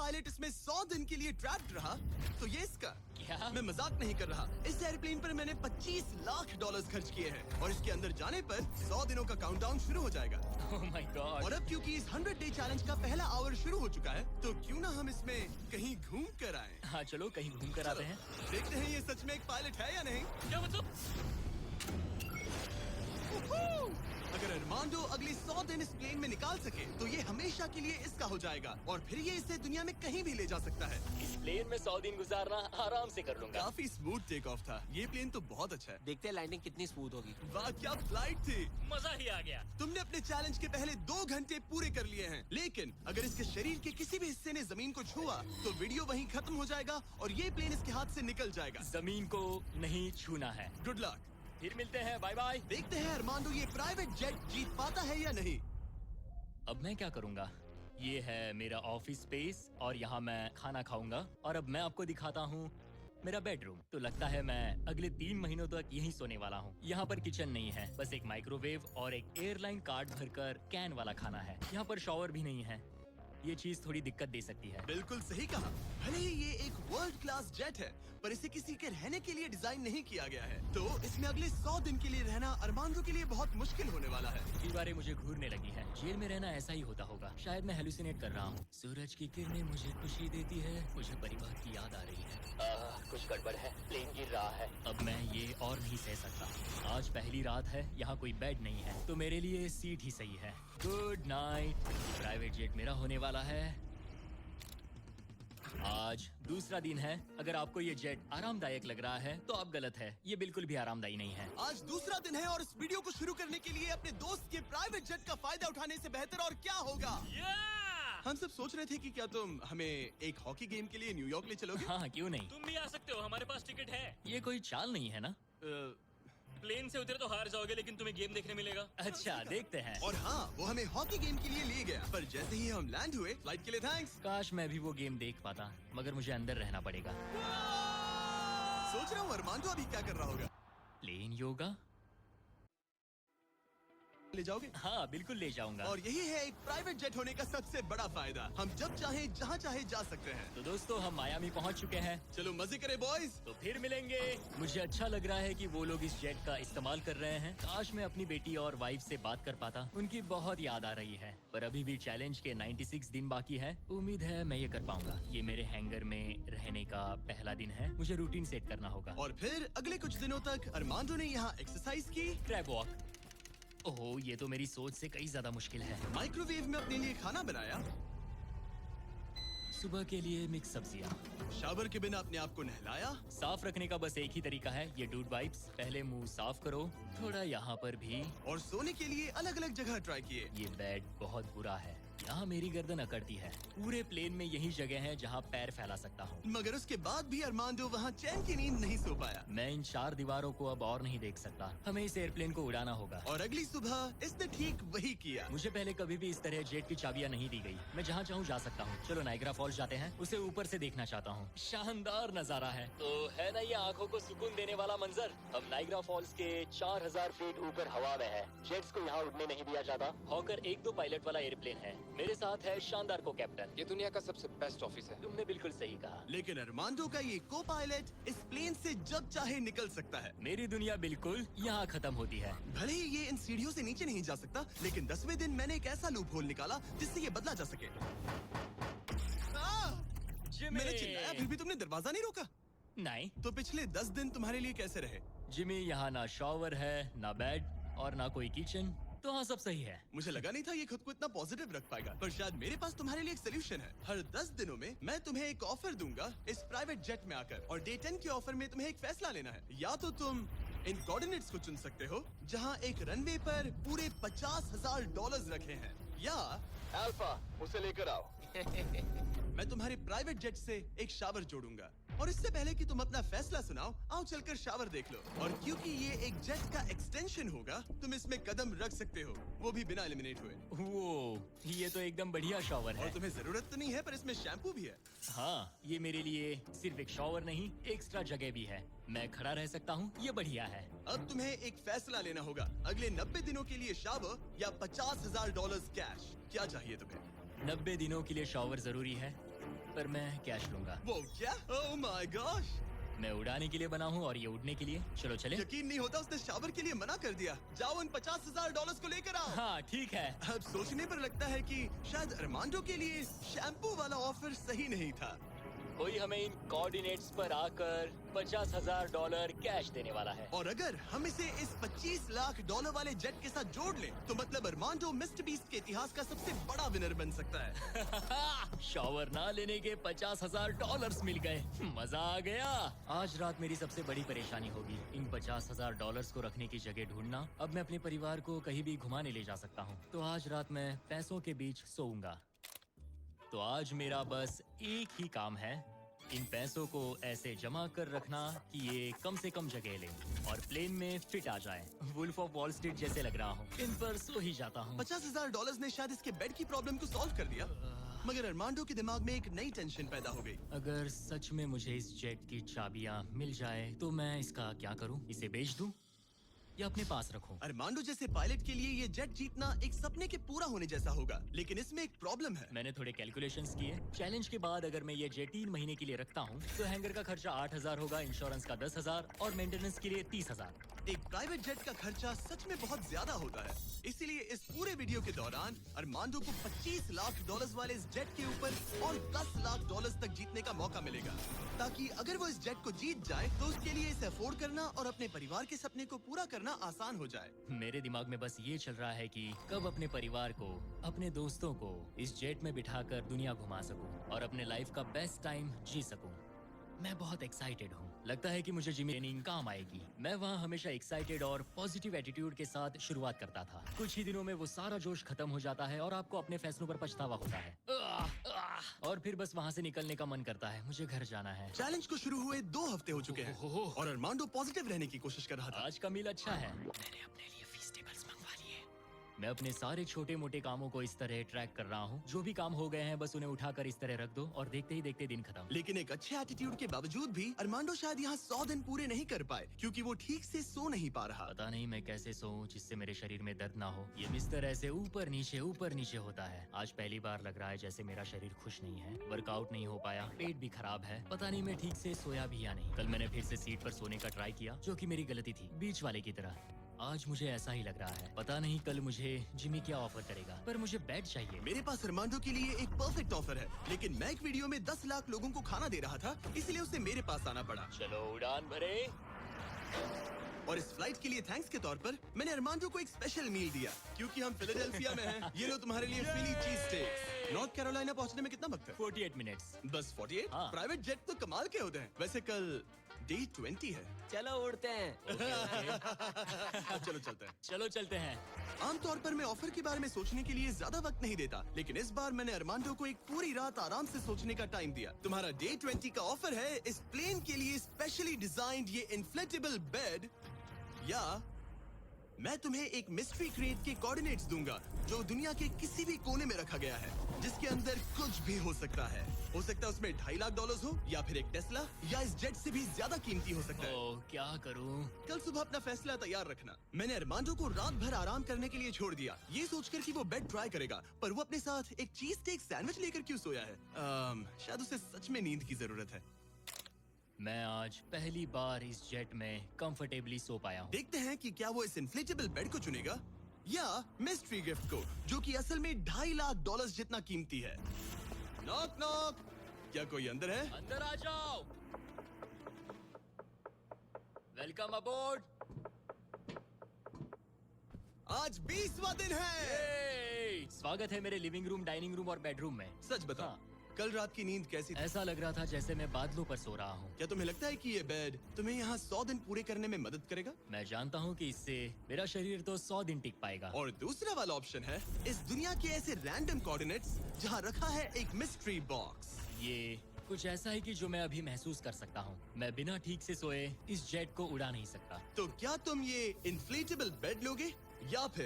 Pilot इसमें 100 दिन के लिए ट्रैप्ड रहा तो ये इसका। क्या? मैं मजाक नहीं कर रहा। इस एयरप्लेन पर मैंने $25 लाख खर्च किए हैं और इसके अंदर जाने पर 100 दिनों का काउंटडाउन शुरू हो जाएगा। Oh my God. और अब क्योंकि इस 100 डे चैलेंज का पहला आवर शुरू हो चुका है तो क्यों ना हम इसमें कहीं घूम कर आए। हाँ चलो कहीं घूम कर आते हैं। देखते हैं ये सच में एक पायलट है या नहीं। क्या मतलब? अगर अरमांडो अगले 100 दिन इस प्लेन में निकाल सके तो ये हमेशा के लिए इसका हो जाएगा और फिर ये इसे दुनिया में कहीं भी ले जा सकता है। इस प्लेन में 100 दिन गुजारना आराम से कर लूंगा। काफी स्मूथ टेक ऑफ था। ये प्लेन तो बहुत अच्छा है। देखते हैं लैंडिंग कितनी स्मूथ होगी। वाह क्या फ्लाइट थी। मजा ही आ गया। तुमने अपने चैलेंज के पहले 2 घंटे पूरे कर लिए हैं, लेकिन अगर इसके शरीर के किसी भी हिस्से ने जमीन को छुआ तो वीडियो वहीं खत्म हो जाएगा और ये प्लेन इसके हाथ से निकल जाएगा। जमीन को नहीं छूना है। Good luck. फिर मिलते हैं, बाय बाय। देखते हैं अरमांडो ये प्राइवेट जेट जीत पाता है या नहीं। अब मैं क्या करूंगा? ये है मेरा ऑफिस स्पेस और यहाँ मैं खाना खाऊंगा और अब मैं आपको दिखाता हूँ मेरा बेडरूम। तो लगता है मैं अगले 3 महीनों तक यहीं सोने वाला हूँ। यहाँ पर किचन नहीं है, बस एक माइक्रोवेव और एक एयरलाइन कार्ड भरकर कैन वाला खाना है। यहाँ पर शॉवर भी नहीं है। ये चीज थोड़ी दिक्कत दे सकती है। बिल्कुल सही कहा। भले ही ये एक वर्ल्ड क्लास जेट है पर इसे किसी के रहने के लिए डिजाइन नहीं किया गया है तो इसमें अगले 100 दिन के लिए रहना अरमांडो के लिए बहुत मुश्किल होने वाला है। दीवारें मुझे घूरने लगी है। जेल में रहना ऐसा ही होता होगा। शायद मैं हेलुसिनेट कर रहा हूँ। सूरज की किरणें मुझे खुशी देती है। मुझे परिवार की याद आ रही है। कुछ गड़बड़ है। प्लेन गिर रहा है। अब मैं ये और नहीं सह सकता। आज पहली रात है, यहाँ कोई बेड नहीं है तो मेरे लिए सीट ही सही है। Good night. प्राइवेट जेट मेरा होने वाला है। आज दूसरा दिन है। अगर आपको ये जेट आरामदायक लग रहा है तो आप गलत है। ये बिल्कुल भी आरामदायी नहीं है। आज दूसरा दिन है और इस वीडियो को शुरू करने के लिए अपने दोस्त के प्राइवेट जेट का फायदा उठाने से बेहतर और क्या होगा। हम सब सोच रहे थे कि क्या तुम हमें एक हॉकी गेम के लिए न्यूयॉर्क ले चलोगे। हाँ क्यों नहीं। तुम भी आ सकते हो, हमारे पास टिकट है। ये कोई चाल नहीं है ना। प्लेन से उतरे तो हार जाओगे लेकिन तुम्हें गेम देखने मिलेगा। अच्छा देखते हैं। और हाँ वो हमें हॉकी गेम के लिए ले गया पर जैसे ही हम लैंड हुए फ्लाइट के लिए थैंक्स। काश मैं भी वो गेम देख पाता मगर मुझे अंदर रहना पड़ेगा। सोच रहा हूँ अरमांडो अभी क्या कर रहा होगा। प्लेन योगा ले जाओगे। हाँ बिल्कुल ले जाऊंगा। और यही है एक प्राइवेट जेट होने का सबसे बड़ा फायदा। हम जब चाहे जहाँ चाहे जा सकते हैं। तो दोस्तों हम मायामी पहुँच चुके हैं। चलो मजे करें बॉयज। तो फिर मिलेंगे। मुझे अच्छा लग रहा है कि वो लोग इस जेट का इस्तेमाल कर रहे हैं। काश मैं अपनी बेटी और वाइफ से बात कर पाता। उनकी बहुत याद आ रही है। पर अभी भी चैलेंज के 96 दिन बाकी है। उम्मीद है मैं ये कर पाऊंगा। ये मेरे हैंगर में रहने का पहला दिन है। मुझे रूटीन सेट करना होगा। और फिर अगले कुछ दिनों तक अरमांडो ने यहाँ एक्सरसाइज की, ट्रैप वॉक। ओह ये तो मेरी सोच से कई ज्यादा मुश्किल है। माइक्रोवेव में अपने लिए खाना बनाया, सुबह के लिए मिक्स सब्जियाँ, शावर के बिना अपने आप को नहलाया। साफ रखने का बस एक ही तरीका है, ये डूड वाइप्स। पहले मुंह साफ करो, थोड़ा यहाँ पर भी। और सोने के लिए अलग अलग जगह ट्राई किए। ये बेड बहुत बुरा है। यहाँ मेरी गर्दन अकड़ती है। पूरे प्लेन में यही जगह है जहाँ पैर फैला सकता हूँ। मगर उसके बाद भी अरमांडो वहाँ चैन की नींद नहीं सो पाया। मैं इन 4 दीवारों को अब और नहीं देख सकता। हमें इस एयरप्लेन को उड़ाना होगा। और अगली सुबह इसने ठीक वही किया। मुझे पहले कभी भी इस तरह जेट की चाबियाँ नहीं दी गई। मैं जहाँ चाहूँ जा सकता हूँ। चलो नाइग्रा फॉल्स जाते हैं। उसे ऊपर से देखना चाहता हूँ। शानदार नजारा है। तो है ना ये आंखों को सुकून देने वाला मंजर। हम नाइग्रा फॉल्स के 4000 फीट ऊपर हवा में है। जेट्स को यहाँ उड़ने नहीं दिया जाता। हॉकर 1-2 पायलट वाला एयरप्लेन है। मेरे साथ है शानदार को कैप्टन। ये दुनिया का सबसे बेस्ट ऑफिस है। तुमने बिल्कुल सही कहा। लेकिन अरमांडो का ये को पायलट इस प्लेन से जब चाहे निकल सकता है। मेरी दुनिया बिल्कुल यहाँ खत्म होती है। भले ही ये इन सीढ़ियों से नीचे नहीं जा सकता, लेकिन 10वें दिन मैंने एक ऐसा लूप होल निकाला जिससे ये बदला जा सके। मैंने चिल्लाया फिर भी तुमने दरवाजा नहीं रोका। नहीं तो पिछले 10 दिन तुम्हारे लिए कैसे रहे? जिमी, यहाँ ना शॉवर है, ना बेड और ना कोई किचन। तो हाँ सब सही है। मुझे लगा नहीं था ये खुद को इतना पॉजिटिव रख पाएगा, पर शायद मेरे पास तुम्हारे लिए एक सोल्यूशन है। हर 10 दिनों में मैं तुम्हें एक ऑफर दूंगा इस प्राइवेट जेट में आकर, और डे 10 के ऑफर में तुम्हें एक फैसला लेना है। या तो तुम इन कोऑर्डिनेट्स को चुन सकते हो जहाँ एक रनवे पर पूरे $50,000 रखे हैं, या अल्फा उसे लेकर आओ। मैं तुम्हारे प्राइवेट जेट से एक शावर जोड़ूंगा। और इससे पहले कि तुम अपना फैसला सुनाओ, आओ चलकर शावर देख लो। और क्योंकि ये एक जेट का एक्सटेंशन होगा, तुम इसमें कदम रख सकते हो, वो भी बिना एलिमिनेट हुए। वो ये तो एकदम बढ़िया शॉवर और है। तुम्हें जरूरत तो नहीं है, पर इसमें शैम्पू भी है। हाँ ये मेरे लिए सिर्फ एक शॉवर नहीं, एक्स्ट्रा जगह भी है। मैं खड़ा रह सकता हूँ, ये बढ़िया है। अब तुम्हें एक फैसला लेना होगा, अगले 90 दिनों के लिए शावर या $50,000 कैश। क्या चाहिए तुम्हें? 90 दिनों के लिए शॉवर जरूरी है। पर मैं कैश लूंगा। वो क्या? Oh my gosh! मैं उड़ाने के लिए बना हूँ और ये उड़ने के लिए। चलो चले। यकीन नहीं होता उसने शावर के लिए मना कर दिया। जाओ उन $50,000 को लेकर आओ। हाँ ठीक है। अब सोचने पर लगता है कि शायद अरमांडो के लिए शैम्पू वाला ऑफर सही नहीं था। कोई हमें इन कोऑर्डिनेट्स पर आकर $50,000 कैश देने वाला है। और अगर हम इसे इस $25 लाख वाले जेट के साथ जोड़ लें, तो मतलब अरमांडो मिस्टर बीस्ट के इतिहास का सबसे बड़ा विनर बन सकता है। शॉवर ना लेने के $50,000 मिल गए। मजा आ गया। आज रात मेरी सबसे बड़ी परेशानी होगी इन $50,000 को रखने की जगह ढूंढना। अब मैं अपने परिवार को कहीं भी घुमाने ले जा सकता हूँ, तो आज रात मैं पैसों के बीच सोऊंगा। तो आज मेरा बस एक ही काम है, इन पैसों को ऐसे जमा कर रखना कि ये कम से कम जगह लें और प्लेन में फिट आ जाए। वुल्फ ऑफ वॉल स्ट्रीट जैसे लग रहा हूँ। इन पर सो ही जाता हूँ। $50,000 ने शायद इसके बेड की प्रॉब्लम को सॉल्व कर दिया, मगर अरमांडो के दिमाग में एक नई टेंशन पैदा हो गई। अगर सच में मुझे इस जेट की चाबियां मिल जाए तो मैं इसका क्या करूं? इसे बेच दूं या अपने पास रखूं? अरमांडो जैसे पायलट के लिए ये जेट जीतना एक सपने के पूरा होने जैसा होगा, लेकिन इसमें एक प्रॉब्लम है। मैंने थोड़े कैलकुलेशंस किए। चैलेंज के बाद अगर मैं ये जेट 3 महीने के लिए रखता हूं, तो हैंगर का खर्चा 8,000 होगा, इंश्योरेंस का 10,000 और मेंटेनेंस के लिए 30,000। एक प्राइवेट जेट का खर्चा सच में बहुत ज्यादा होता है, इसीलिए इस पूरे वीडियो के दौरान अरमांडो को $25 लाख वाले इस जेट के ऊपर और $10 लाख तक जीतने का मौका मिलेगा, ताकि अगर वो इस जेट को जीत जाए तो उसके लिए इसे अफोर्ड करना और अपने परिवार के सपने को पूरा करना आसान हो जाए। मेरे दिमाग में बस ये चल रहा है कि कब अपने परिवार को, अपने दोस्तों को इस जेट में बिठाकर दुनिया घुमा सकूं और अपने लाइफ का बेस्ट टाइम जी सकूं। मैं बहुत एक्साइटेड हूँ। लगता है कि मुझे जिम ट्रेनिंग काम आएगी। मैं वहाँ हमेशा एक्साइटेड और पॉजिटिव एटीट्यूड के साथ शुरुआत करता था। कुछ ही दिनों में वो सारा जोश खत्म हो जाता है और आपको अपने फैसलों पर पछतावा होता है। और फिर बस वहाँ से निकलने का मन करता है। मुझे घर जाना है। चैलेंज को शुरू हुए 2 हफ्ते हो चुके हैं और अरमांडो पॉजिटिव रहने की कोशिश कर रहा था। आज का मील अच्छा है। मैंने अपने लिए फेस्टिवल्स मंगवा लिए। मैं अपने सारे छोटे मोटे कामों को इस तरह ट्रैक कर रहा हूँ। जो भी काम हो गए हैं बस उन्हें उठाकर इस तरह रख दो और देखते ही देखते दिन खत्म। लेकिन एक अच्छे एटीट्यूड के बावजूद भी अरमांडो शायद यहाँ 100 दिन पूरे नहीं कर पाए, क्योंकि वो ठीक से सो नहीं पा रहा। पता नहीं मैं कैसे सोऊं जिससे मेरे शरीर में दर्द ना हो। ये बिस्तर ऐसे ऊपर नीचे होता है। आज पहली बार लग रहा है जैसे मेरा शरीर खुश नहीं है। वर्कआउट नहीं हो पाया, पेट भी खराब है। पता नहीं मैं ठीक से सोया भी या नहीं। कल मैंने फिर से सीट पर सोने का ट्राई किया, जो कि मेरी गलती थी, बीच वाले की तरह। आज मुझे ऐसा ही लग रहा है। पता नहीं कल मुझे जिमी क्या ऑफर करेगा, पर मुझे बेड चाहिए। मेरे पास अरमांडो के लिए एक परफेक्ट ऑफर है, लेकिन मैं एक वीडियो में 10 लाख लोगों को खाना दे रहा था, इसलिए उसे मेरे पास आना पड़ा। चलो उड़ान भरे। और इस फ्लाइट के लिए थैंक्स के तौर पर मैंने अरमांडो को एक स्पेशल मील दिया, क्योंकि हम फिलाडेल्फिया में हैं। ये लो तुम्हारे लिए फिली चीज स्टेक्स। नॉर्थ कैरोलिना पहुंचने में कितना वक्त है? 48 मिनट्स। बस 48? हाँ। प्राइवेट जेट तो कमाल के होते हैं। वैसे कल डे 20 है। चलो उड़ते हैं। चलो चलते हैं। चलो चलते हैं। आमतौर पर मैं ऑफर के बारे में सोचने के लिए ज्यादा वक्त नहीं देता, लेकिन इस बार मैंने अरमांडो को एक पूरी रात आराम से सोचने का टाइम दिया। तुम्हारा डे 20 का ऑफर है इस प्लेन के लिए स्पेशली डिजाइन्ड ये इन्फ्लेटेबल बेड, या मैं तुम्हें एक मिस्ट्री क्रेट के कोऑर्डिनेट्स दूंगा जो दुनिया के किसी भी कोने में रखा गया है, जिसके अंदर कुछ भी हो सकता है। हो सकता है उसमें $2.5 लाख हो, या फिर एक टेस्ला, या इस जेट से भी ज्यादा कीमती हो सकता है। ओह, क्या करूं? कल सुबह अपना फैसला तैयार रखना। मैंने अरमांडो को रात भर आराम करने के लिए छोड़ दिया, ये सोचकर कि वो बेड ट्राई करेगा, पर वो अपने साथ एक चीज स्टेक सैंडविच लेकर क्यों सोया है? शायद उसे सच में नींद की जरूरत है। मैं आज पहली बार इस जेट में कंफर्टेबली सो पाया हूँ। देखते हैं कि क्या वो इस इन्फ्लेटेबल बेड को चुनेगा या मिस्ट्री गिफ्ट को, जो कि असल में $2.5 लाख जितना कीमती है। नॉक नॉक, क्या कोई अंदर है? अंदर आ जाओ। Welcome aboard. आज 20वां दिन है। स्वागत है मेरे लिविंग रूम, डाइनिंग रूम और बेडरूम में। सच बताओ, हाँ। कल रात की नींद कैसी थी? ऐसा लग रहा था जैसे मैं बादलों पर सो रहा हूँ। क्या तुम्हें लगता है कि ये बेड तुम्हें यहाँ 100 दिन पूरे करने में मदद करेगा? मैं जानता हूँ कि इससे मेरा शरीर तो 100 दिन टिक पाएगा। और दूसरा वाला ऑप्शन है इस दुनिया के ऐसे रैंडम कोऑर्डिनेट्स जहाँ रखा है एक मिस्ट्री बॉक्स। ये कुछ ऐसा है कि जो मैं अभी महसूस कर सकता हूँ। मैं बिना ठीक से सोए इस जेट को उड़ा नहीं सकता। तो क्या तुम ये इन्फ्लेटेबल बेड लोगे या फिर